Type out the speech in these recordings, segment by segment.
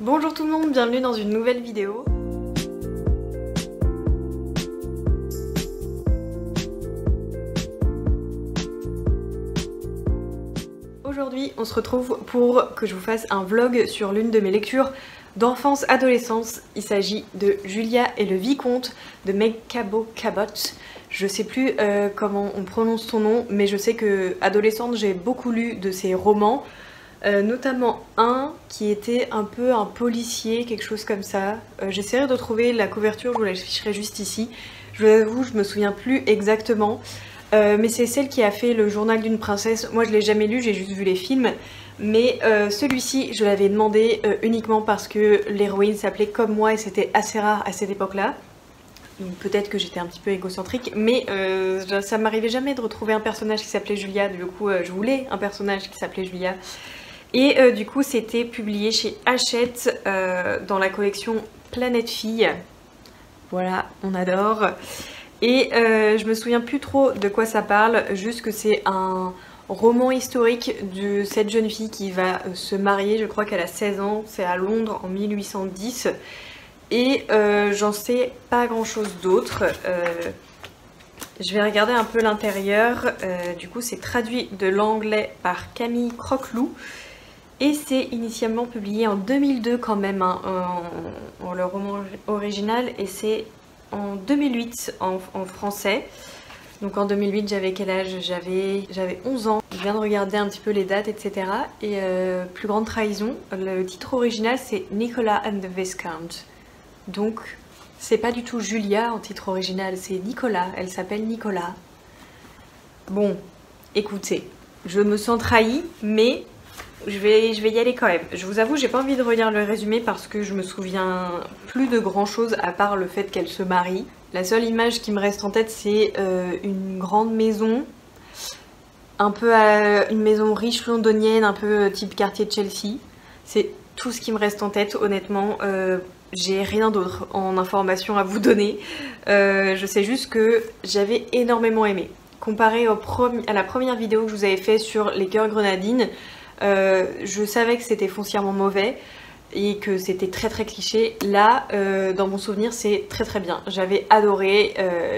Bonjour tout le monde, bienvenue dans une nouvelle vidéo. Aujourd'hui, on se retrouve pour que je vous fasse un vlog sur l'une de mes lectures d'enfance-adolescence. Il s'agit de Julia et le Vicomte de Meg Cabot Cabot. Je sais plus comment on prononce son nom, mais je sais que adolescente j'ai beaucoup lu de ses romans, notamment un qui était un peu un policier, quelque chose comme ça. J'essaierai de trouver la couverture, je vous l'afficherai juste ici. Je vous avoue, je me souviens plus exactement. Mais c'est celle qui a fait Le Journal d'une princesse. Moi je l'ai jamais lu, j'ai juste vu les films. Mais celui-ci je l'avais demandé uniquement parce que l'héroïne s'appelait comme moi et c'était assez rare à cette époque-là. Donc peut-être que j'étais un petit peu égocentrique, mais ça m'arrivait jamais de retrouver un personnage qui s'appelait Julia. Du coup je voulais un personnage qui s'appelait Julia. Et du coup c'était publié chez Hachette dans la collection Planète Fille. Voilà, on adore. Et je me souviens plus trop de quoi ça parle, juste que c'est un roman historique de cette jeune fille qui va se marier, je crois qu'elle a 16 ans, c'est à Londres en 1810. Et j'en sais pas grand chose d'autre. Je vais regarder un peu l'intérieur. Du coup c'est traduit de l'anglais par Camille Croquelou. Et c'est initialement publié en 2002 quand même, hein, le roman original. Et c'est en 2008 en français. Donc en 2008 j'avais quel âge? J'avais 11 ans. Je viens de regarder un petit peu les dates, etc. Et plus grande trahison, le titre original c'est Nicolas and the Viscount. Donc c'est pas du tout Julia en titre original, c'est Nicolas, elle s'appelle Nicolas. Bon, écoutez, je me sens trahie, mais je vais y aller quand même. Je vous avoue, j'ai pas envie de relire le résumé parce que je me souviens plus de grand chose à part le fait qu'elle se marie. La seule image qui me reste en tête c'est une grande maison, un peu une maison riche londonienne, un peu type quartier de Chelsea. C'est tout ce qui me reste en tête honnêtement. J'ai rien d'autre en information à vous donner. Je sais juste que j'avais énormément aimé. Comparé à la première vidéo que je vous avais fait sur les cœurs grenadines, je savais que c'était foncièrement mauvais et que c'était très très cliché. Là, dans mon souvenir, c'est très très bien. J'avais adoré,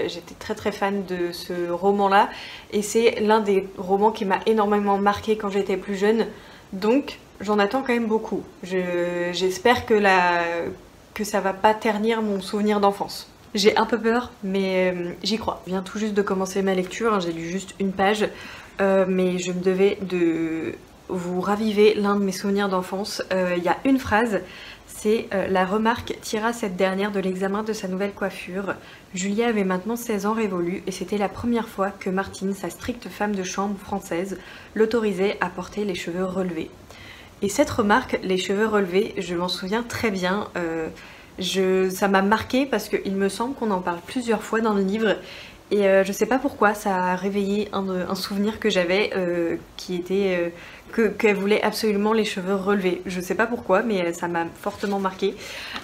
j'étais très très fan de ce roman-là et c'est l'un des romans qui m'a énormément marqué quand j'étais plus jeune. Donc, j'en attends quand même beaucoup. J'espère que ça va pas ternir mon souvenir d'enfance. J'ai un peu peur, mais j'y crois. Je viens tout juste de commencer ma lecture, hein, j'ai lu juste une page, mais je me devais de vous raviver l'un de mes souvenirs d'enfance. Il y a une phrase, c'est la remarque tira cette dernière de l'examen de sa nouvelle coiffure. Julia avait maintenant 16 ans révolus et c'était la première fois que Martine, sa stricte femme de chambre française, l'autorisait à porter les cheveux relevés. Et cette remarque, les cheveux relevés, je m'en souviens très bien. Ça m'a marqué parce qu'il me semble qu'on en parle plusieurs fois dans le livre. Et je sais pas pourquoi, ça a réveillé un souvenir que j'avais qui était qu'elle voulait absolument les cheveux relevés. Je sais pas pourquoi, mais ça m'a fortement marqué.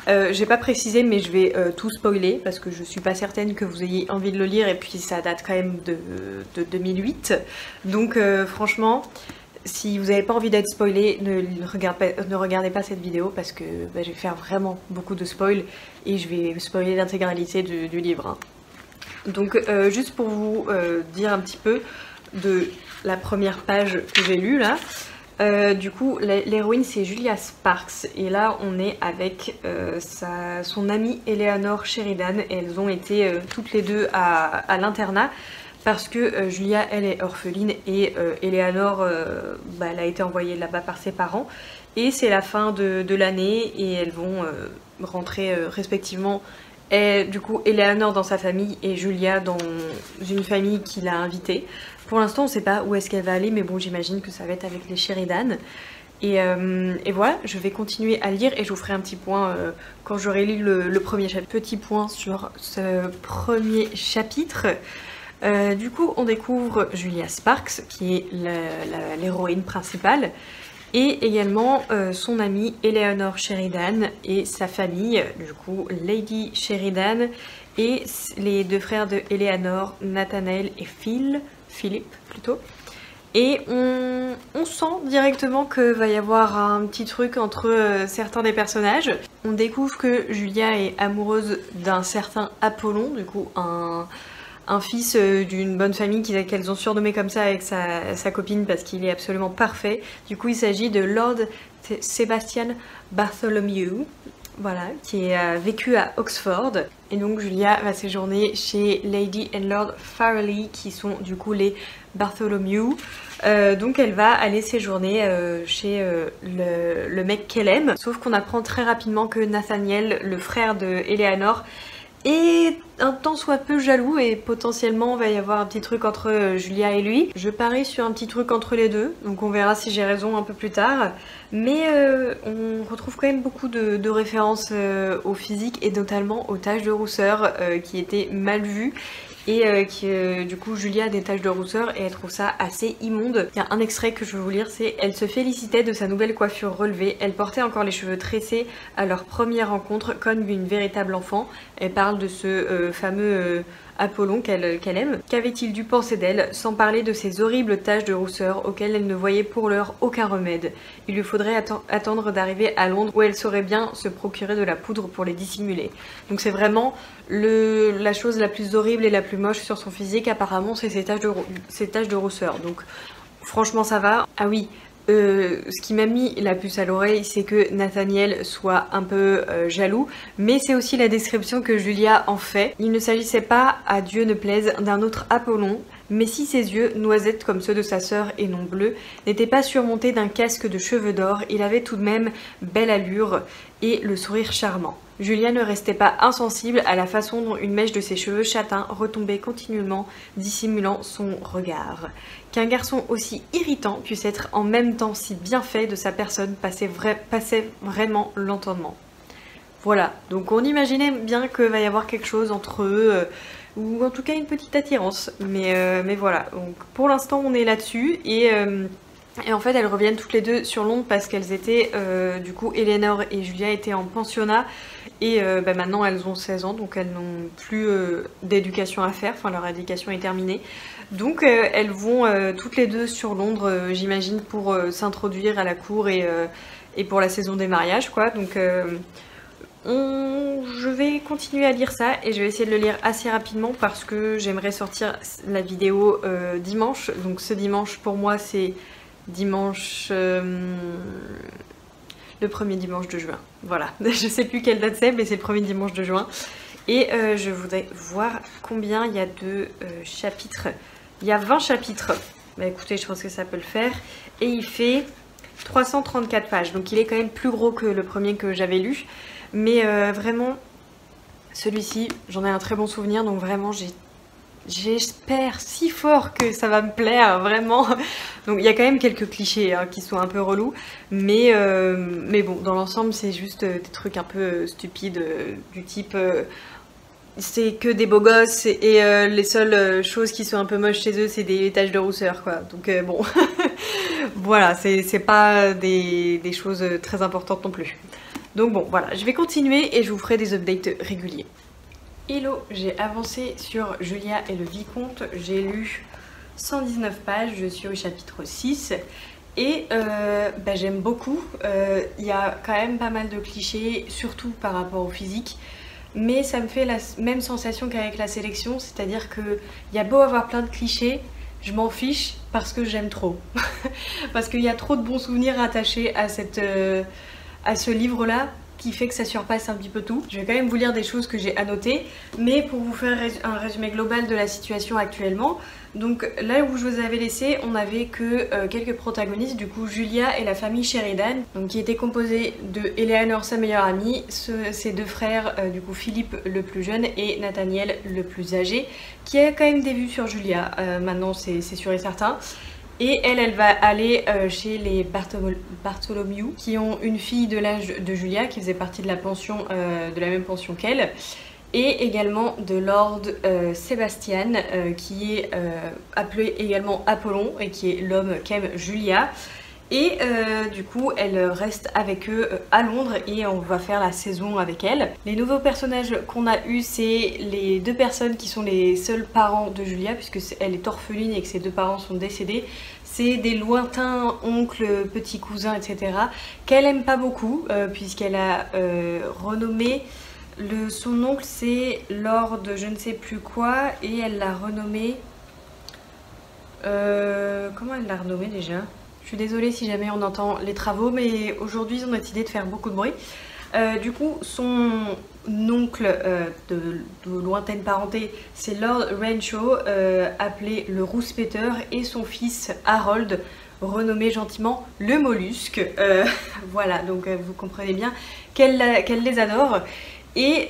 J'ai pas précisé, mais je vais tout spoiler parce que je suis pas certaine que vous ayez envie de le lire et puis ça date quand même de 2008. Donc franchement, si vous n'avez pas envie d'être spoilé, ne regardez pas cette vidéo parce que je vais faire vraiment beaucoup de spoil et je vais spoiler l'intégralité du livre. Hein. Donc juste pour vous dire un petit peu de la première page que j'ai lue là, du coup l'héroïne c'est Julia Sparks et là on est avec son amie Eleanor Sheridan et elles ont été toutes les deux à l'internat parce que Julia elle est orpheline et Eleanor elle a été envoyée là-bas par ses parents et c'est la fin de l'année et elles vont rentrer respectivement. Et du coup, Eleanor dans sa famille et Julia dans une famille qui l'a invitée. Pour l'instant, on ne sait pas où est-ce qu'elle va aller, mais bon, j'imagine que ça va être avec les Sheridan. Et voilà, je vais continuer à lire et je vous ferai un petit point quand j'aurai lu le premier chapitre. Petit point sur ce premier chapitre. Du coup, on découvre Julia Sparks, qui est l'héroïne principale. Et également son amie Eleanor Sheridan et sa famille, du coup Lady Sheridan et les deux frères de Eleanor, Nathanael et Philippe plutôt. Et on sent directement que va y avoir un petit truc entre certains des personnages. On découvre que Julia est amoureuse d'un certain Apollon, du coup un fils d'une bonne famille qu'elles ont surnommé comme ça avec sa copine parce qu'il est absolument parfait. Du coup il s'agit de Lord Sebastian Bartholomew, voilà, qui a vécu à Oxford. Et donc Julia va séjourner chez Lady and Lord Farrelly qui sont du coup les Bartholomew. Donc elle va aller séjourner chez le mec qu'elle aime. Sauf qu'on apprend très rapidement que Nathaniel, le frère de Eleanor, est un tant soit peu jaloux et potentiellement va y avoir un petit truc entre Julia et lui. Je parie sur un petit truc entre les deux, donc on verra si j'ai raison un peu plus tard. Mais on retrouve quand même beaucoup de références au physique et notamment aux taches de rousseur qui étaient mal vues. Et du coup Julia a des taches de rousseur et elle trouve ça assez immonde. Il y a un extrait que je vais vous lire, c'est: elle se félicitait de sa nouvelle coiffure relevée, elle portait encore les cheveux tressés à leur première rencontre comme une véritable enfant. Elle parle de ce fameux Apollon qu'elle aime. Qu'avait-il dû penser d'elle, sans parler de ces horribles taches de rousseur auxquelles elle ne voyait pour l'heure aucun remède. Il lui faudrait attendre d'arriver à Londres où elle saurait bien se procurer de la poudre pour les dissimuler. Donc c'est vraiment la chose la plus horrible et la plus moche sur son physique apparemment, c'est ces taches de rousseur. Donc franchement ça va. Ah oui, ce qui m'a mis la puce à l'oreille, c'est que Nathaniel soit un peu jaloux, mais c'est aussi la description que Julia en fait. Il ne s'agissait pas, à Dieu ne plaise, d'un autre Apollon, mais si ses yeux, noisettes comme ceux de sa sœur et non bleus, n'étaient pas surmontés d'un casque de cheveux d'or, il avait tout de même belle allure et le sourire charmant. Julia ne restait pas insensible à la façon dont une mèche de ses cheveux châtains retombait continuellement, dissimulant son regard. Qu'un garçon aussi irritant puisse être en même temps si bien fait de sa personne passait vraiment l'entendement. Voilà, donc on imaginait bien qu'il va y avoir quelque chose entre eux, ou en tout cas une petite attirance, mais voilà. Donc pour l'instant on est là-dessus et en fait elles reviennent toutes les deux sur Londres parce qu'elles étaient, du coup Eleanor et Julia étaient en pensionnat et maintenant elles ont 16 ans donc elles n'ont plus d'éducation à faire, enfin leur éducation est terminée. Donc elles vont toutes les deux sur Londres j'imagine pour s'introduire à la cour et pour la saison des mariages quoi. Donc je vais continuer à lire ça et je vais essayer de le lire assez rapidement parce que j'aimerais sortir la vidéo dimanche. Donc ce dimanche pour moi c'est dimanche, le premier dimanche de juin. Voilà, je sais plus quelle date c'est mais c'est le premier dimanche de juin. Et je voudrais voir combien il y a de chapitres. Il y a 20 chapitres. Bah écoutez, je pense que ça peut le faire. Et il fait 334 pages. Donc il est quand même plus gros que le premier que j'avais lu. Mais vraiment, celui-ci, j'en ai un très bon souvenir. Donc vraiment, j'espère si fort que ça va me plaire, vraiment. Donc il y a quand même quelques clichés hein, qui sont un peu relous. Mais bon, dans l'ensemble, c'est juste des trucs un peu stupides du type... c'est que des beaux gosses et les seules choses qui sont un peu moches chez eux c'est des taches de rousseur quoi. Donc bon, voilà, c'est pas des choses très importantes non plus. Donc bon, voilà, je vais continuer et je vous ferai des updates réguliers. Hello, j'ai avancé sur Julia et le Vicomte, j'ai lu 119 pages, je suis au chapitre 6 et j'aime beaucoup. Il y a quand même pas mal de clichés, surtout par rapport au physique. Mais ça me fait la même sensation qu'avec la sélection, c'est-à-dire qu'il y a beau avoir plein de clichés, je m'en fiche parce que j'aime trop. Parce qu'il y a trop de bons souvenirs attachés à ce livre-là qui fait que ça surpasse un petit peu tout. Je vais quand même vous lire des choses que j'ai annotées, mais pour vous faire un résumé global de la situation actuellement. Donc là où je vous avais laissé, on n'avait que quelques protagonistes, du coup Julia et la famille Sheridan, donc qui était composée de Eleanor, sa meilleure amie, ses deux frères, du coup Philippe le plus jeune et Nathaniel le plus âgé, qui a quand même des vues sur Julia, maintenant c'est sûr et certain. Et elle va aller chez les Bartholomew, qui ont une fille de l'âge de Julia, qui faisait partie de la pension, de la même pension qu'elle, et également de Lord Sebastian, qui est appelé également Apollon, et qui est l'homme qu'aime Julia. Et du coup elle reste avec eux à Londres et on va faire la saison avec elle. Les nouveaux personnages qu'on a eu, c'est les deux personnes qui sont les seuls parents de Julia, puisque elle est orpheline et que ses deux parents sont décédés. C'est des lointains oncles, petits cousins, etc. qu'elle aime pas beaucoup puisqu'elle a renommé son oncle, c'est Lord je ne sais plus quoi, et elle l'a renommé comment elle l'a renommé déjà? Je suis désolée si jamais on entend les travaux, mais aujourd'hui ils ont décidé de faire beaucoup de bruit. Du coup, son oncle de lointaine parenté, c'est Lord Renshaw, appelé le Rouspéteur, et son fils Harold, renommé gentiment le Mollusque. Voilà, donc vous comprenez bien qu'elle les adore. Et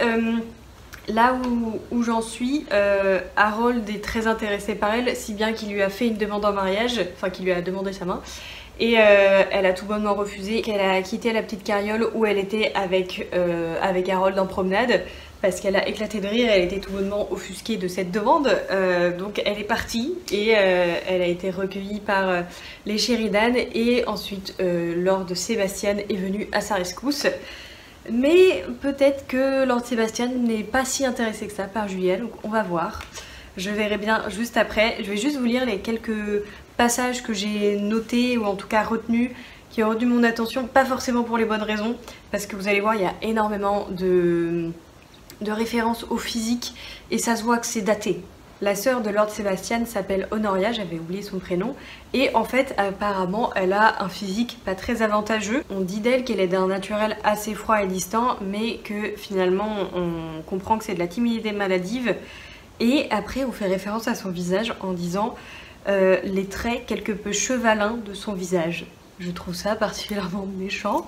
là où j'en suis, Harold est très intéressé par elle, si bien qu'il lui a fait une demande en mariage, enfin qu'il lui a demandé sa main. Et elle a tout bonnement refusé, qu'elle a quitté la petite carriole où elle était avec Harold en promenade, parce qu'elle a éclaté de rire, elle était tout bonnement offusquée de cette demande. Donc elle est partie et elle a été recueillie par les Sheridan, et ensuite Lord Sebastian est venu à sa rescousse. Mais peut-être que Lord Sebastian n'est pas si intéressé que ça par Julia, donc on va voir. Je verrai bien juste après. Je vais juste vous lire les quelques passages que j'ai notés, ou en tout cas retenus, qui ont retenu mon attention, pas forcément pour les bonnes raisons, parce que vous allez voir, il y a énormément de références au physique, et ça se voit que c'est daté. La sœur de Lord Sebastian s'appelle Honoria, j'avais oublié son prénom, et en fait apparemment elle a un physique pas très avantageux. On dit d'elle qu'elle est d'un naturel assez froid et distant, mais que finalement on comprend que c'est de la timidité maladive. Et après on fait référence à son visage en disant les traits quelque peu chevalins de son visage. Je trouve ça particulièrement méchant.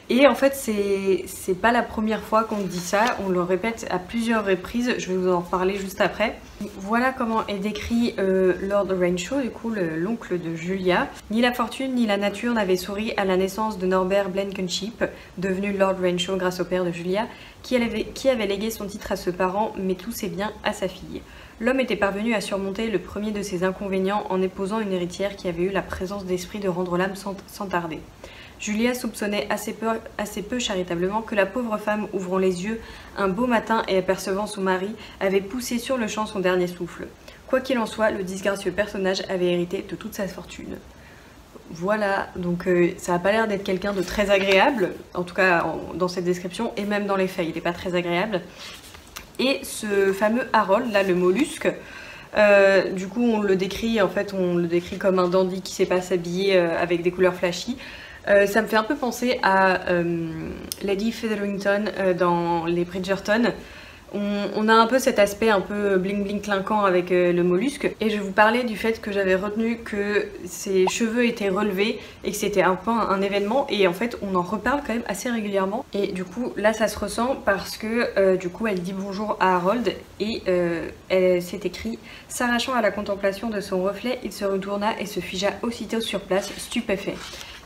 Et en fait, c'est pas la première fois qu'on dit ça, on le répète à plusieurs reprises, je vais vous en reparler juste après. Voilà comment est décrit Lord Renshaw, du coup l'oncle de Julia. Ni la fortune ni la nature n'avaient souri à la naissance de Norbert Blenkinship, devenu Lord Renshaw grâce au père de Julia, qui avait légué son titre à ce parent, mais tous ses biens à sa fille. L'homme était parvenu à surmonter le premier de ses inconvénients en épousant une héritière qui avait eu la présence d'esprit de rendre l'âme sans tarder. Julia soupçonnait assez peu charitablement que la pauvre femme, ouvrant les yeux un beau matin et apercevant son mari, avait poussé sur le champ son dernier souffle. Quoi qu'il en soit, le disgracieux personnage avait hérité de toute sa fortune. Voilà, donc ça n'a pas l'air d'être quelqu'un de très agréable, en tout cas dans cette description, et même dans les faits, il n'est pas très agréable. Et ce fameux Harold, là, le mollusque, du coup on le décrit comme un dandy qui sait pas s'habiller avec des couleurs flashy. Ça me fait un peu penser à Lady Featherington dans les Bridgerton. On a un peu cet aspect un peu bling bling clinquant avec le mollusque. Et je vais vous parler du fait que j'avais retenu que ses cheveux étaient relevés et que c'était un peu un événement, et en fait on en reparle quand même assez régulièrement. Et du coup là ça se ressent parce que du coup elle dit bonjour à Harold et elle s'est écrit: s'arrachant à la contemplation de son reflet, il se retourna et se figea aussitôt sur place, stupéfait.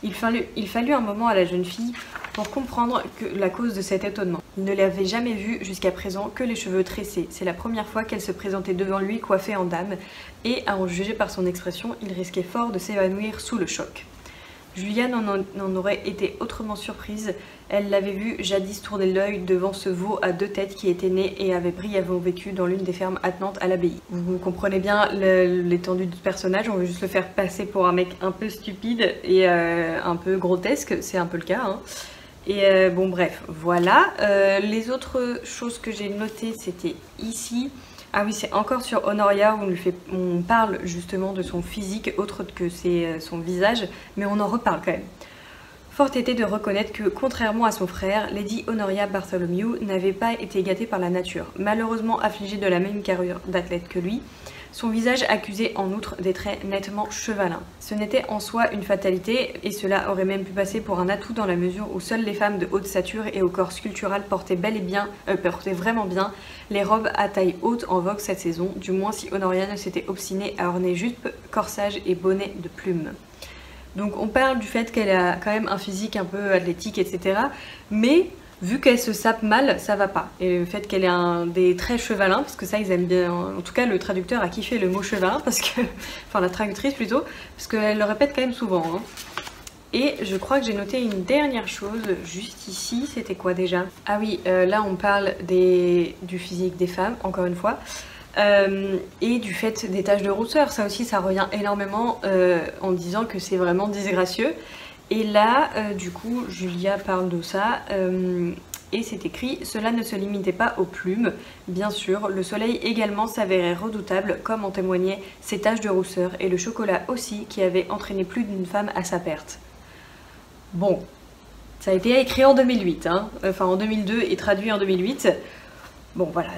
Il fallut un moment à la jeune fille pour comprendre la cause de cet étonnement. Il ne l'avait jamais vue jusqu'à présent que les cheveux tressés. C'est la première fois qu'elle se présentait devant lui coiffée en dame, et à en juger par son expression, il risquait fort de s'évanouir sous le choc. Julia n'en aurait été autrement surprise. Elle l'avait vu jadis tourner l'œil devant ce veau à deux têtes qui était né et avait brièvement vécu dans l'une des fermes attenantes à l'abbaye. Vous comprenez bien l'étendue du personnage, on veut juste le faire passer pour un mec un peu stupide et un peu grotesque, c'est un peu le cas, hein. Et bon bref, voilà. Les autres choses que j'ai notées, c'était ici. Ah oui, c'est encore sur Honoria où on parle justement de son physique autre que son visage, mais on en reparle quand même. Fort était de reconnaître que, contrairement à son frère, Lady Honoria Bartholomew n'avait pas été gâtée par la nature. Malheureusement affligée de la même carrure d'athlète que lui, son visage accusait en outre des traits nettement chevalins. Ce n'était en soi une fatalité, et cela aurait même pu passer pour un atout dans la mesure où seules les femmes de haute stature et au corps sculptural portaient vraiment bien les robes à taille haute en vogue cette saison, du moins si Honoria ne s'était obstinée à orner jupe, corsage et bonnet de plumes. Donc on parle du fait qu'elle a quand même un physique un peu athlétique, etc. Mais vu qu'elle se sape mal, ça va pas. Et le fait qu'elle ait des traits chevalins, parce que ça ils aiment bien, en tout cas le traducteur a kiffé le mot chevalin, parce que, enfin la traductrice plutôt, parce qu'elle le répète quand même souvent, hein. Et je crois que j'ai noté une dernière chose juste ici, c'était quoi déjà? Ah oui, là on parle du physique des femmes, encore une fois, et du fait des taches de rousseur. Ça aussi, ça revient énormément en disant que c'est vraiment disgracieux. Et là, du coup, Julia parle de ça. Et c'est écrit: cela ne se limitait pas aux plumes. Bien sûr, le soleil également s'avérait redoutable, comme en témoignaient ces taches de rousseur, et le chocolat aussi, qui avait entraîné plus d'une femme à sa perte. Bon, ça a été écrit en 2008, hein, enfin en 2002 et traduit en 2008. Bon voilà,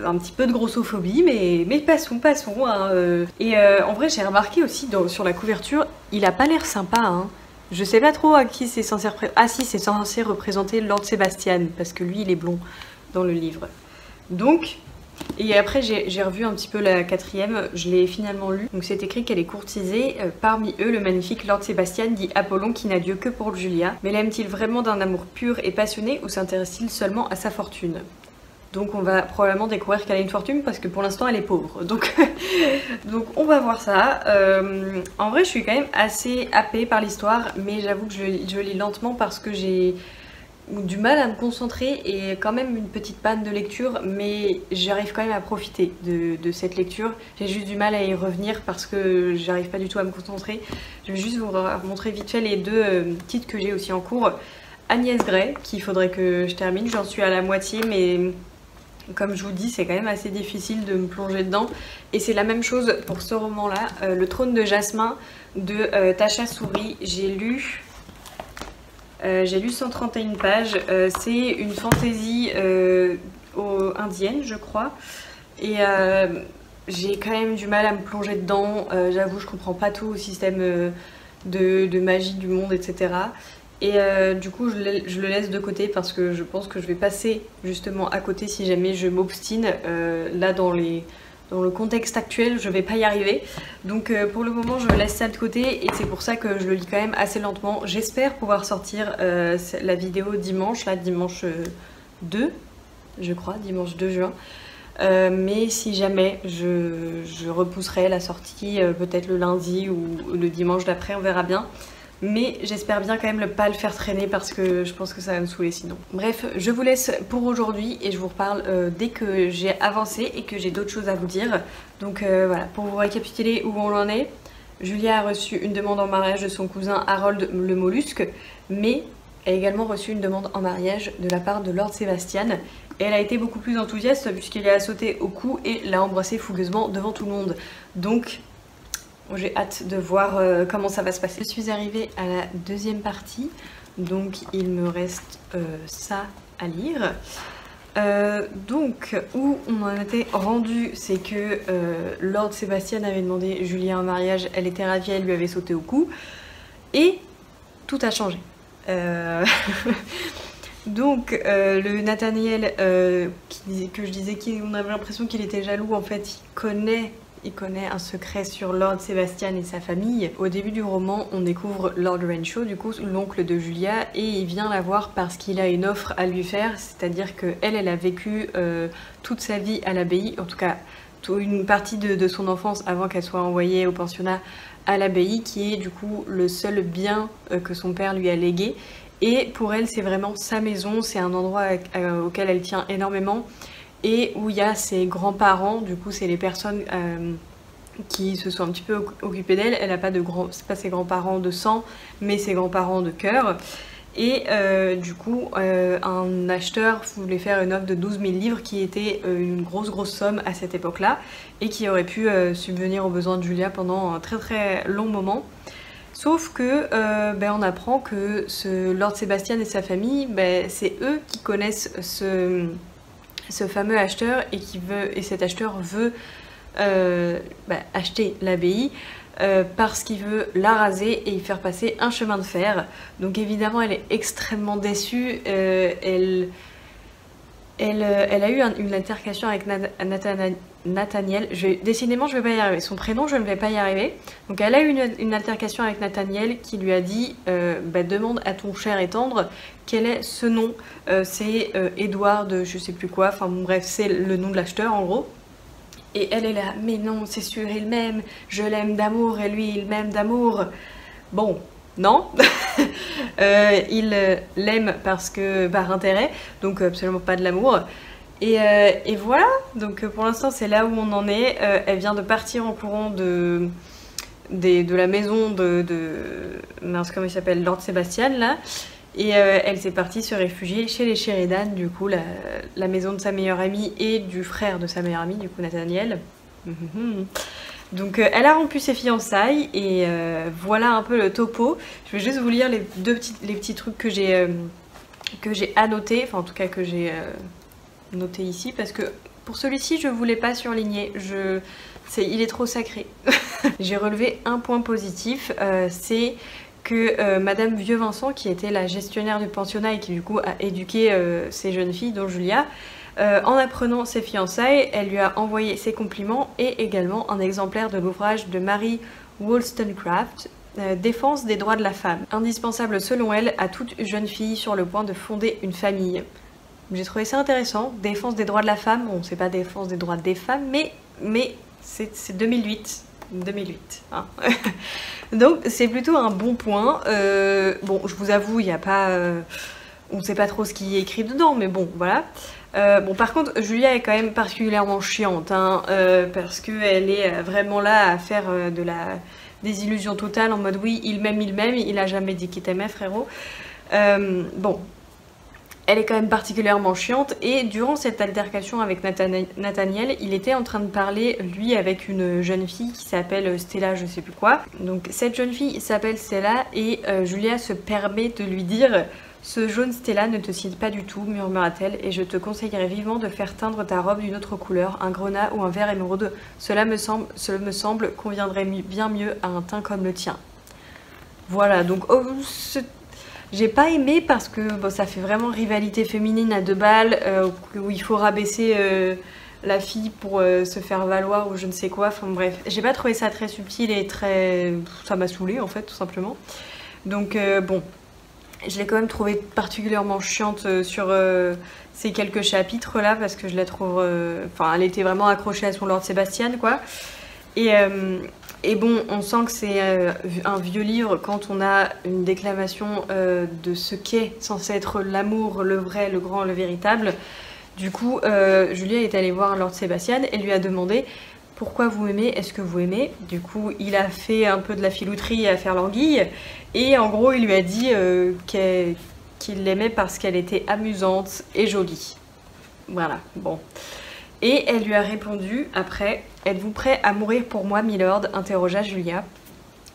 un petit peu de grossophobie, mais passons, hein, Et en vrai, j'ai remarqué aussi sur la couverture, il a pas l'air sympa, hein. Je sais pas trop à qui c'est censé représenter. Ah si, c'est censé représenter Lord Sebastian, parce que lui il est blond dans le livre. Donc, et après j'ai revu un petit peu la quatrième, je l'ai finalement lu. Donc c'est écrit qu'elle est courtisée, parmi eux le magnifique Lord Sebastian, dit Apollon, qui n'a Dieu que pour Julia. Mais l'aime-t-il vraiment d'un amour pur et passionné, ou s'intéresse-t-il seulement à sa fortune? Donc on va probablement découvrir qu'elle a une fortune, parce que pour l'instant elle est pauvre. Donc, donc on va voir ça. En vrai je suis quand même assez happée par l'histoire, mais j'avoue que je lis lentement parce que j'ai du mal à me concentrer et quand même une petite panne de lecture, mais j'arrive quand même à profiter de cette lecture. J'ai juste du mal à y revenir parce que j'arrive pas du tout à me concentrer. Je vais juste vous montrer vite fait les deux titres que j'ai aussi en cours. Agnès Grey, qu'il faudrait que je termine, j'en suis à la moitié, mais comme je vous dis, c'est quand même assez difficile de me plonger dedans. Et c'est la même chose pour ce roman-là, Le Trône de Jasmin de Tasha Souri. J'ai lu 131 pages. C'est une fantaisie indienne, je crois. Et j'ai quand même du mal à me plonger dedans. J'avoue, je comprends pas tout au système de magie du monde, etc. Et du coup je le laisse de côté parce que je pense que je vais passer justement à côté si jamais je m'obstine. Là dans le contexte actuel je vais pas y arriver. Donc pour le moment je laisse ça de côté et c'est pour ça que je le lis quand même assez lentement. J'espère pouvoir sortir la vidéo dimanche, là dimanche 2 je crois, dimanche 2 juin. Mais si jamais je repousserai la sortie peut-être le lundi ou le dimanche d'après, on verra bien. Mais j'espère bien quand même pas le faire traîner parce que je pense que ça va me saouler sinon. Bref, je vous laisse pour aujourd'hui et je vous reparle dès que j'ai avancé et que j'ai d'autres choses à vous dire. Donc voilà, pour vous récapituler où on en est, Julia a reçu une demande en mariage de son cousin Harold le Mollusque, mais a également reçu une demande en mariage de la part de Lord Sebastian. Et elle a été beaucoup plus enthousiaste puisqu'il a sauté au cou et l'a embrassé fougueusement devant tout le monde. Donc j'ai hâte de voir comment ça va se passer. Je suis arrivée à la deuxième partie, donc il me reste ça à lire. Donc où on en était rendu, c'est que Lord Sebastian avait demandé Julia en mariage, elle était ravie, elle lui avait sauté au cou, et tout a changé. Donc le Nathaniel que je disais qu'on avait l'impression qu'il était jaloux, en fait il connaît un secret sur Lord Sebastian et sa famille. Au début du roman, on découvre Lord Renshaw, du coup l'oncle de Julia, et il vient la voir parce qu'il a une offre à lui faire, c'est-à-dire qu'elle a vécu toute sa vie à l'abbaye, en tout cas une partie de son enfance avant qu'elle soit envoyée au pensionnat à l'abbaye, qui est du coup le seul bien que son père lui a légué. Et pour elle, c'est vraiment sa maison, c'est un endroit auquel elle tient énormément. Et où il y a ses grands-parents, du coup c'est les personnes qui se sont un petit peu occupées d'elle. Elle n'a pas c'est pas ses grands-parents de sang, mais ses grands-parents de cœur. Et du coup un acheteur voulait faire une offre de 12 000 livres qui était une grosse somme à cette époque-là et qui aurait pu subvenir aux besoins de Julia pendant un très long moment. Sauf que on apprend que ce Lord Sebastian et sa famille, c'est eux qui connaissent ce fameux acheteur et cet acheteur veut acheter l'abbaye parce qu'il veut la raser et y faire passer un chemin de fer. Donc évidemment elle est extrêmement déçue, elle a eu une altercation avec Nathaniel, décidément je vais pas y arriver, son prénom je ne vais pas y arriver. Donc elle a eu une altercation avec Nathaniel qui lui a dit demande à ton cher et tendre quel est ce nom. C'est Edouard de je sais plus quoi, enfin bon, bref c'est le nom de l'acheteur en gros. Et elle est là, mais non c'est sûr il m'aime, je l'aime d'amour et lui il m'aime d'amour. Bon, Non. Il l'aime parce que par intérêt, donc absolument pas de l'amour. Et voilà, donc pour l'instant c'est là où on en est. Elle vient de partir en courant de la maison de mince, comment il s'appelle, Lord Sebastian là. Et elle s'est partie se réfugier chez les Sheridan, du coup la maison de sa meilleure amie et du frère de sa meilleure amie, du coup Nathaniel. Donc elle a rompu ses fiançailles et voilà un peu le topo. Je vais juste vous lire les petits trucs que j'ai annotés, enfin en tout cas que j'ai noté ici, parce que pour celui-ci je voulais pas surligner, il est trop sacré. J'ai relevé un point positif, c'est que Madame Vieux-Vincent, qui était la gestionnaire du pensionnat et qui du coup a éduqué ces jeunes filles, dont Julia, en apprenant ses fiançailles, elle lui a envoyé ses compliments et également un exemplaire de l'ouvrage de Mary Wollstonecraft, Défense des droits de la femme, indispensable selon elle à toute jeune fille sur le point de fonder une famille. J'ai trouvé ça intéressant, défense des droits de la femme, bon c'est pas défense des droits des femmes, mais c'est 2008. 2008. Hein. Donc c'est plutôt un bon point. Bon, je vous avoue, il n'y a pas... on ne sait pas trop ce qui est écrit dedans, mais bon, voilà. Bon, par contre, Julia est quand même particulièrement chiante, hein, parce qu'elle est vraiment là à faire des illusions totales, en mode oui, il m'aime, il a jamais dit qu'il t'aimait, frérot. Bon. Elle est quand même particulièrement chiante et durant cette altercation avec Nathaniel, il était en train de parler, lui, avec une jeune fille qui s'appelle Stella, je sais plus quoi. Donc cette jeune fille s'appelle Stella et Julia se permet de lui dire « Ce jaune Stella ne te sied pas du tout », murmura-t-elle, « et je te conseillerais vivement de faire teindre ta robe d'une autre couleur, un grenat ou un vert émeraude. Cela me semble conviendrait bien mieux à un teint comme le tien. » Voilà, donc... Oh, j'ai pas aimé parce que bon, ça fait vraiment rivalité féminine à deux balles, où il faut rabaisser la fille pour se faire valoir ou je ne sais quoi, enfin bref. J'ai pas trouvé ça très subtil et très... ça m'a saoulée en fait, tout simplement. Donc bon, je l'ai quand même trouvée particulièrement chiante sur ces quelques chapitres là, parce que je la trouve... Enfin, elle était vraiment accrochée à son Lord Sebastian, quoi. Et bon, on sent que c'est un vieux livre quand on a une déclamation de ce qu'est censé être l'amour, le vrai, le grand, le véritable. Du coup, Julia est allée voir Lord Sebastian et lui a demandé « Pourquoi vous m'aimez? Est-ce que vous aimez ?» Du coup, il a fait un peu de la filouterie à faire l'anguille et en gros, il lui a dit qu'il l'aimait parce qu'elle était amusante et jolie. Voilà, bon. Et elle lui a répondu après « Êtes-vous prêt à mourir pour moi, milord ?» interrogea Julia.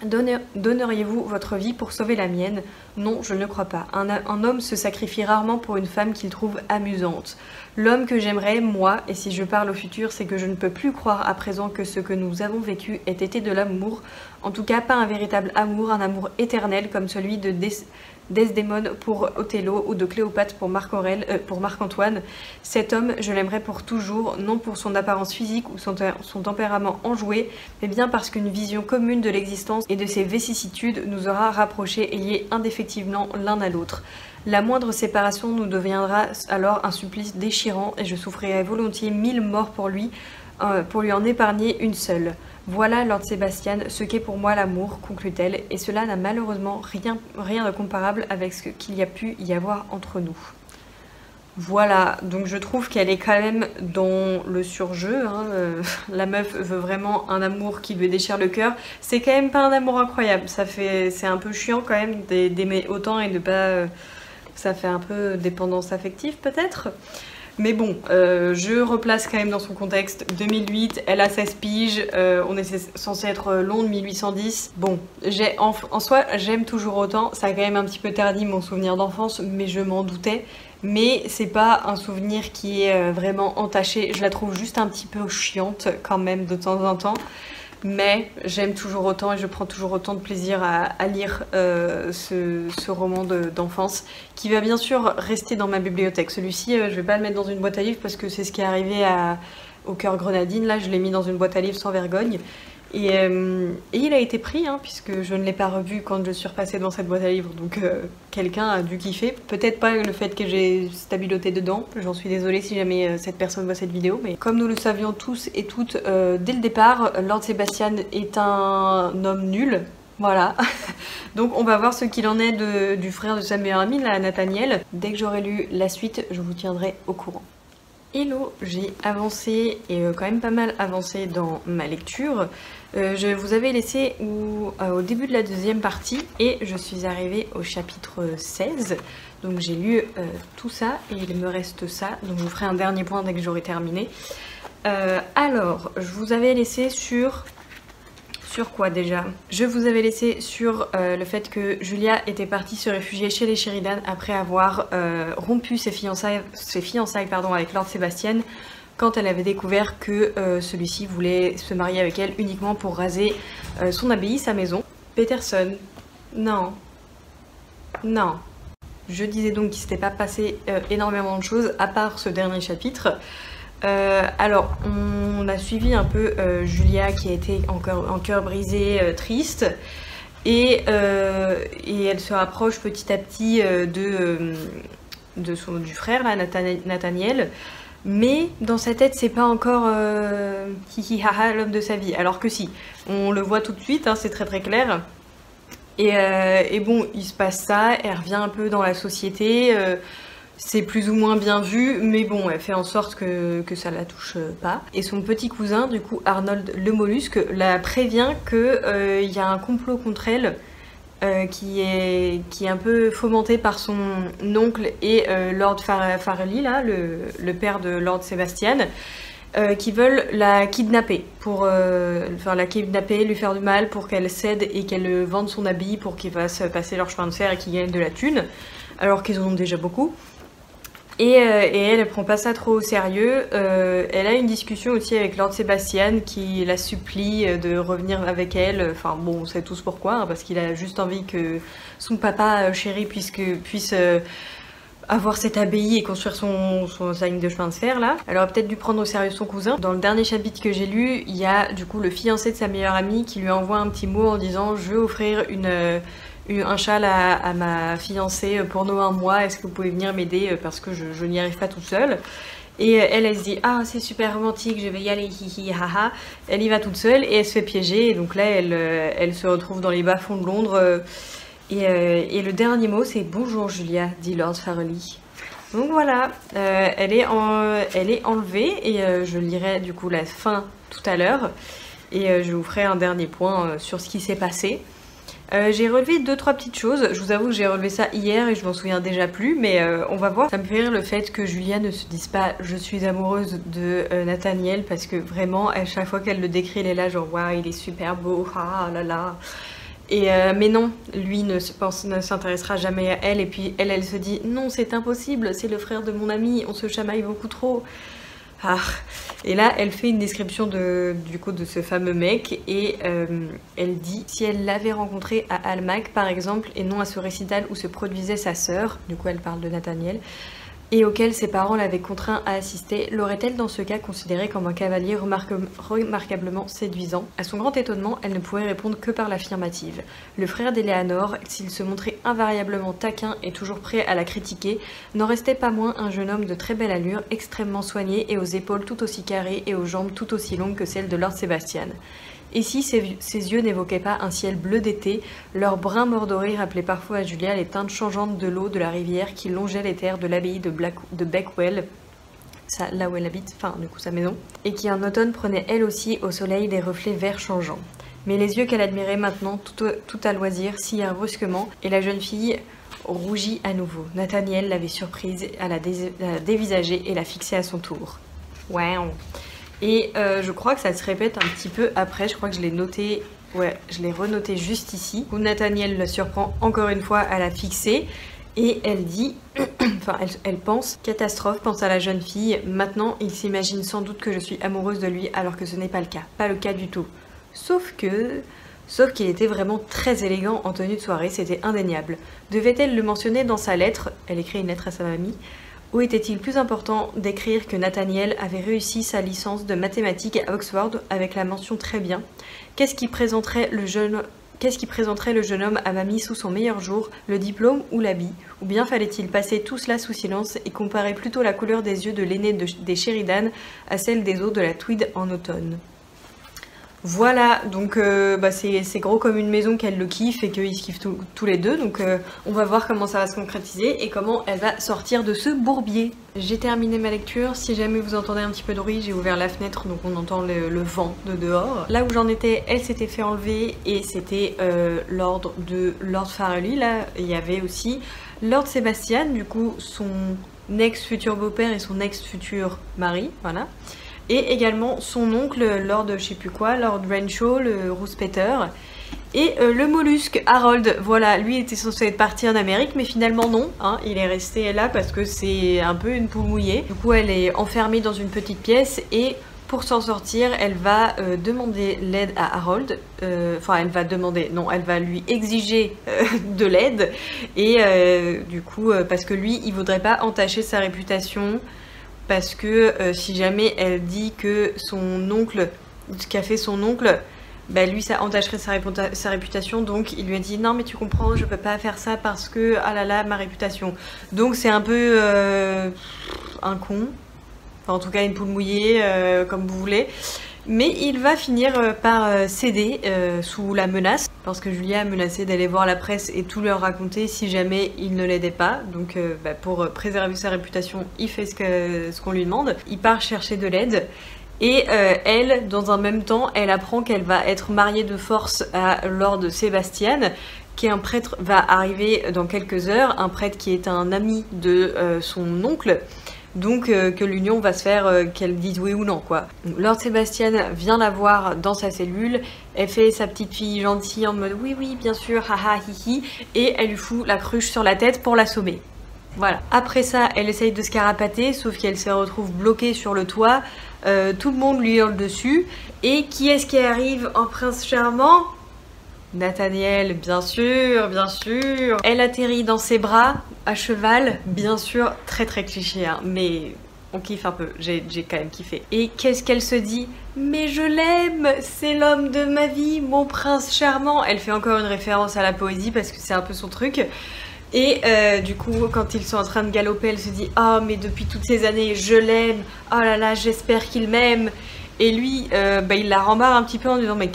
« Donneriez-vous votre vie pour sauver la mienne? Non, je ne crois pas. Un homme se sacrifie rarement pour une femme qu'il trouve amusante. L'homme que j'aimerais, moi, et si je parle au futur, c'est que je ne peux plus croire à présent que ce que nous avons vécu ait été de l'amour. En tout cas, pas un véritable amour, un amour éternel comme celui de Desdémone pour Othello ou de Cléopâtre pour Marc-Antoine. Cet homme, je l'aimerais pour toujours, non pour son apparence physique ou son tempérament enjoué, mais bien parce qu'une vision commune de l'existence et de ses vicissitudes nous aura rapprochés et liés indéfectiblement l'un à l'autre. La moindre séparation nous deviendra alors un supplice déchirant et je souffrirais volontiers 1000 morts pour lui en épargner une seule. Voilà, Lord Sebastian, ce qu'est pour moi l'amour, conclut-elle, et cela n'a malheureusement rien de comparable avec ce qu'il y a pu y avoir entre nous. Voilà, donc je trouve qu'elle est quand même dans le surjeu, hein, la meuf veut vraiment un amour qui lui déchire le cœur. C'est quand même pas un amour incroyable, c'est un peu chiant quand même d'aimer autant et de pas... ça fait un peu dépendance affective peut-être. Mais bon, je replace quand même dans son contexte. 2008, elle a 16 piges, on est censé être Londres 1810. Bon, en soi, j'aime toujours autant. Ça a quand même un petit peu terni mon souvenir d'enfance, mais je m'en doutais. Mais c'est pas un souvenir qui est vraiment entaché. Je la trouve juste un petit peu chiante quand même de temps en temps. Mais j'aime toujours autant et je prends toujours autant de plaisir à lire ce roman d'enfance qui va bien sûr rester dans ma bibliothèque. Celui-ci, je vais pas le mettre dans une boîte à livres parce que c'est ce qui est arrivé au Cœur Grenadine. Là, je l'ai mis dans une boîte à livres sans vergogne. Et il a été pris, hein, puisque je ne l'ai pas revu quand je suis repassée dans cette boîte à livres. Donc quelqu'un a dû kiffer. Peut-être pas le fait que j'ai stabiloté dedans. J'en suis désolée si jamais cette personne voit cette vidéo. Mais comme nous le savions tous et toutes dès le départ, Lord Sebastian est un homme nul. Voilà. Donc on va voir ce qu'il en est du frère de sa meilleure amie, là, Nathaniel. Dès que j'aurai lu la suite, je vous tiendrai au courant. Hello, j'ai avancé et quand même pas mal avancé dans ma lecture. Je vous avais laissé au début de la deuxième partie et je suis arrivée au chapitre 16. Donc j'ai lu tout ça et il me reste ça. Donc je vous ferai un dernier point dès que j'aurai terminé. Alors, je vous avais laissé sur quoi déjà? Je vous avais laissé sur le fait que Julia était partie se réfugier chez les Sheridan après avoir rompu ses fiançailles avec Lord Sebastian quand elle avait découvert que celui-ci voulait se marier avec elle uniquement pour raser son abbaye, sa maison. Peterson, non. Non. Je disais donc qu'il s'était pas passé énormément de choses à part ce dernier chapitre. Alors, on a suivi un peu Julia qui a été en cœur brisé, triste, et elle se rapproche petit à petit du frère, là, Nathaniel, mais dans sa tête, c'est pas encore hihi-haha l'homme de sa vie, alors que si, on le voit tout de suite, hein, c'est très très clair. Et bon, il se passe ça, elle revient un peu dans la société. C'est plus ou moins bien vu, mais bon, elle fait en sorte que ça la touche pas. Et son petit cousin, du coup, Arnold le mollusque, la prévient qu'il y a un complot contre elle qui est un peu fomenté par son oncle et Lord Farrelly, là, le père de Lord Sebastian, qui veulent la kidnapper, lui faire du mal pour qu'elle cède et qu'elle vende son habit pour qu'ils fassent passer leur chemin de fer et qu'ils gagnent de la thune, alors qu'ils en ont déjà beaucoup. Et elle prend pas ça trop au sérieux. Elle a une discussion aussi avec Lord Sebastian qui la supplie de revenir avec elle. Enfin bon, on sait tous pourquoi, hein, parce qu'il a juste envie que son papa chéri puisse avoir cette abbaye et construire sa ligne de chemin de fer là. Elle aurait peut-être dû prendre au sérieux son cousin. Dans le dernier chapitre que j'ai lu, il y a du coup le fiancé de sa meilleure amie qui lui envoie un petit mot en disant « Je veux offrir un châle à ma fiancée pour nos 1 mois, est-ce que vous pouvez venir m'aider parce que je n'y arrive pas toute seule ?» Et elle se dit « Ah, c'est super romantique, je vais y aller, hihi, haha ». Elle y va toute seule et elle se fait piéger. Et donc là, elle se retrouve dans les bas-fonds de Londres. Et le dernier mot, c'est « Bonjour Julia », dit Lord Farrelly. Donc voilà, elle est enlevée et je lirai du coup la fin tout à l'heure. Et je vous ferai un dernier point sur ce qui s'est passé. J'ai relevé 2-3 petites choses. Je vous avoue que j'ai relevé ça hier et je m'en souviens déjà plus, mais on va voir. Ça me fait rire le fait que Julia ne se dise pas « je suis amoureuse de Nathaniel » parce que vraiment, à chaque fois qu'elle le décrit, elle est là genre « waouh, il est super beau, ah là là ». Mais non, lui ne s'intéressera jamais à elle et puis elle se dit « non, c'est impossible, c'est le frère de mon ami, on se chamaille beaucoup trop ». Ah. Et là, elle fait une description de ce fameux mec et elle dit si elle l'avait rencontré à Almack par exemple et non à ce récital où se produisait sa sœur, du coup elle parle de Nathaniel, et auquel ses parents l'avaient contraint à assister, l'aurait-elle dans ce cas considéré comme un cavalier remarquablement séduisant? À son grand étonnement, elle ne pouvait répondre que par l'affirmative. Le frère d'Eleanor, s'il se montrait invariablement taquin et toujours prêt à la critiquer, n'en restait pas moins un jeune homme de très belle allure, extrêmement soigné et aux épaules tout aussi carrées et aux jambes tout aussi longues que celles de Lord Sebastian. Et si ses yeux n'évoquaient pas un ciel bleu d'été, leur brun mordoré rappelait parfois à Julia les teintes changeantes de l'eau de la rivière qui longeait les terres de l'abbaye de Beckwell, là où elle habite, enfin du coup sa maison, et qui en automne prenait elle aussi au soleil des reflets verts changeants. Mais les yeux qu'elle admirait maintenant, tout à loisir, sillèrent brusquement, et la jeune fille rougit à nouveau. Nathaniel l'avait surprise à la dévisager et la fixer à son tour. Wow. Et je crois que ça se répète un petit peu après, je crois que je l'ai noté, ouais, je l'ai renoté juste ici, où Nathaniel la surprend encore une fois à la fixer, et elle dit, enfin elle pense, catastrophe, pense à la jeune fille, maintenant il s'imagine sans doute que je suis amoureuse de lui alors que ce n'est pas le cas du tout. Sauf qu'il était vraiment très élégant en tenue de soirée, c'était indéniable. Devait-elle le mentionner dans sa lettre, elle écrit une lettre à sa mamie, ou était-il plus important d'écrire que Nathaniel avait réussi sa licence de mathématiques à Oxford avec la mention très bien? Qu'est-ce qui présenterait le jeune homme à mamie sous son meilleur jour, le diplôme ou l'habit? Ou bien fallait-il passer tout cela sous silence et comparer plutôt la couleur des yeux de l'aîné des Sheridan à celle des eaux de la Tweed en automne? Voilà, donc c'est gros comme une maison qu'elle le kiffe et qu'ils se kiffent tous les deux. Donc on va voir comment ça va se concrétiser et comment elle va sortir de ce bourbier. J'ai terminé ma lecture. Si jamais vous entendez un petit peu de bruit, j'ai ouvert la fenêtre donc on entend le vent de dehors. Là où j'en étais, elle s'était fait enlever et c'était l'ordre de Lord Farrelly. Là, il y avait aussi Lord Sebastian, du coup son ex-futur beau-père et son ex-futur mari, voilà. Et également son oncle, Lord je sais plus quoi, Lord Renshaw, le rouspéteur. Et le mollusque, Harold, voilà, lui était censé être parti en Amérique, mais finalement non, hein, il est resté là parce que c'est un peu une poule mouillée. Du coup, elle est enfermée dans une petite pièce et pour s'en sortir, elle va demander l'aide à Harold. Enfin, elle va demander, non, elle va lui exiger de l'aide. Et du coup, parce que lui, il voudrait pas entacher sa réputation. Parce que si jamais elle dit que son oncle, ce qu'a fait son oncle, bah lui ça entacherait sa réputation, donc il lui a dit non mais tu comprends, je peux pas faire ça parce que ah là là ma réputation. Donc c'est un peu un con, enfin, en tout cas une poule mouillée comme vous voulez. Mais il va finir par céder sous la menace, parce que Julia a menacé d'aller voir la presse et tout leur raconter si jamais il ne l'aidait pas. Donc pour préserver sa réputation, il fait ce qu'on lui demande. Il part chercher de l'aide. Et elle, dans un même temps, elle apprend qu'elle va être mariée de force à Lord Sebastian, qui est un prêtre, va arriver dans quelques heures, un prêtre qui est un ami de son oncle. Donc que l'union va se faire, qu'elle dise oui ou non quoi. Lord Sebastian vient la voir dans sa cellule, elle fait sa petite fille gentille en mode oui oui bien sûr, haha hihi, et elle lui fout la cruche sur la tête pour l'assommer. Voilà. Après ça, elle essaye de se carapater, sauf qu'elle se retrouve bloquée sur le toit, tout le monde lui hurle dessus, et qui est-ce qui arrive en prince charmant ? Nathaniel, bien sûr, bien sûr. Elle atterrit dans ses bras, à cheval, bien sûr, très très cliché, hein, mais on kiffe un peu, j'ai quand même kiffé. Et qu'est-ce qu'elle se dit ? Mais je l'aime, c'est l'homme de ma vie, mon prince charmant. Elle fait encore une référence à la poésie parce que c'est un peu son truc. Et du coup, quand ils sont en train de galoper, elle se dit « Oh, mais depuis toutes ces années, je l'aime, oh là là, j'espère qu'il m'aime !» Et lui, il la rembarre un petit peu en disant mais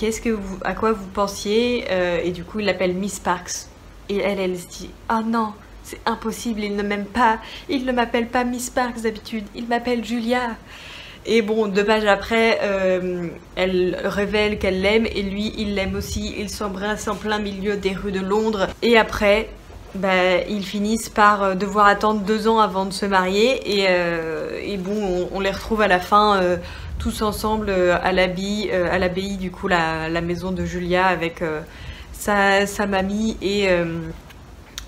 à quoi vous pensiez et du coup il l'appelle Miss Sparks. Et elle se dit oh non, c'est impossible, il ne m'aime pas, il ne m'appelle pas Miss Sparks d'habitude, il m'appelle Julia. Et bon, 2 pages après, elle révèle qu'elle l'aime et lui il l'aime aussi, ils s'embrassent en plein milieu des rues de Londres. Et après, ils finissent par devoir attendre 2 ans avant de se marier et bon, on les retrouve à la fin tous ensemble à l'abbaye, du coup la maison de Julia avec sa mamie et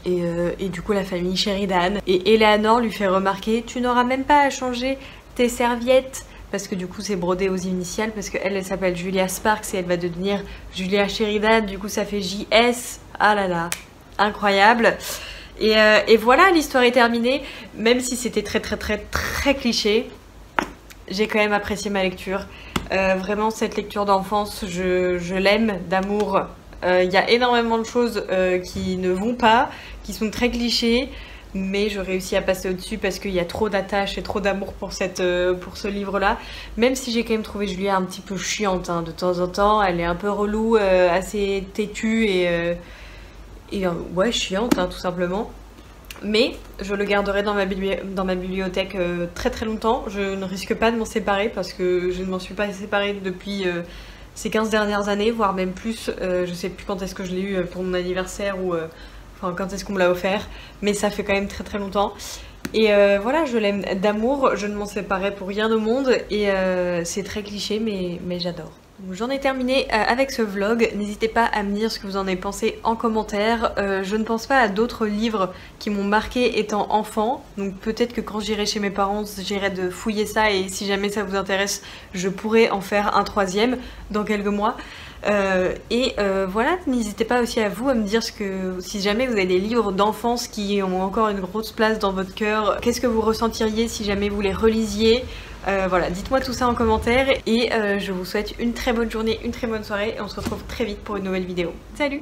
du coup la famille Sheridan. Et Eleanor lui fait remarquer tu n'auras même pas à changer tes serviettes parce que du coup c'est brodé aux initiales parce qu'elle s'appelle Julia Sparks et elle va devenir Julia Sheridan, du coup ça fait JS. Ah là là, incroyable. Et voilà, l'histoire est terminée, même si c'était très très très très cliché. J'ai quand même apprécié ma lecture. Vraiment, cette lecture d'enfance, je l'aime d'amour. Il y a énormément de choses qui ne vont pas, qui sont très clichés, mais je réussis à passer au-dessus parce qu'il y a trop d'attache et trop d'amour pour ce livre-là. Même si j'ai quand même trouvé Julia un petit peu chiante hein, de temps en temps. Elle est un peu relou, assez têtue et ouais, chiante hein, tout simplement. Mais je le garderai dans ma bibliothèque très très longtemps. Je ne risque pas de m'en séparer parce que je ne m'en suis pas séparée depuis ces 15 dernières années, voire même plus. Je sais plus quand est-ce que je l'ai eu pour mon anniversaire ou enfin quand est-ce qu'on me l'a offert. Mais ça fait quand même très très longtemps. Et voilà, je l'aime d'amour, je ne m'en séparerai pour rien au monde. Et c'est très cliché mais j'adore. J'en ai terminé avec ce vlog, n'hésitez pas à me dire ce que vous en avez pensé en commentaire. Je ne pense pas à d'autres livres qui m'ont marqué étant enfant, donc peut-être que quand j'irai chez mes parents, j'irai de fouiller ça et si jamais ça vous intéresse, je pourrais en faire un 3e dans quelques mois. Voilà, n'hésitez pas aussi à vous à me dire si jamais vous avez des livres d'enfance qui ont encore une grosse place dans votre cœur, qu'est-ce que vous ressentiriez si jamais vous les relisiez. Voilà, dites-moi tout ça en commentaire et je vous souhaite une très bonne journée, une très bonne soirée et on se retrouve très vite pour une nouvelle vidéo. Salut!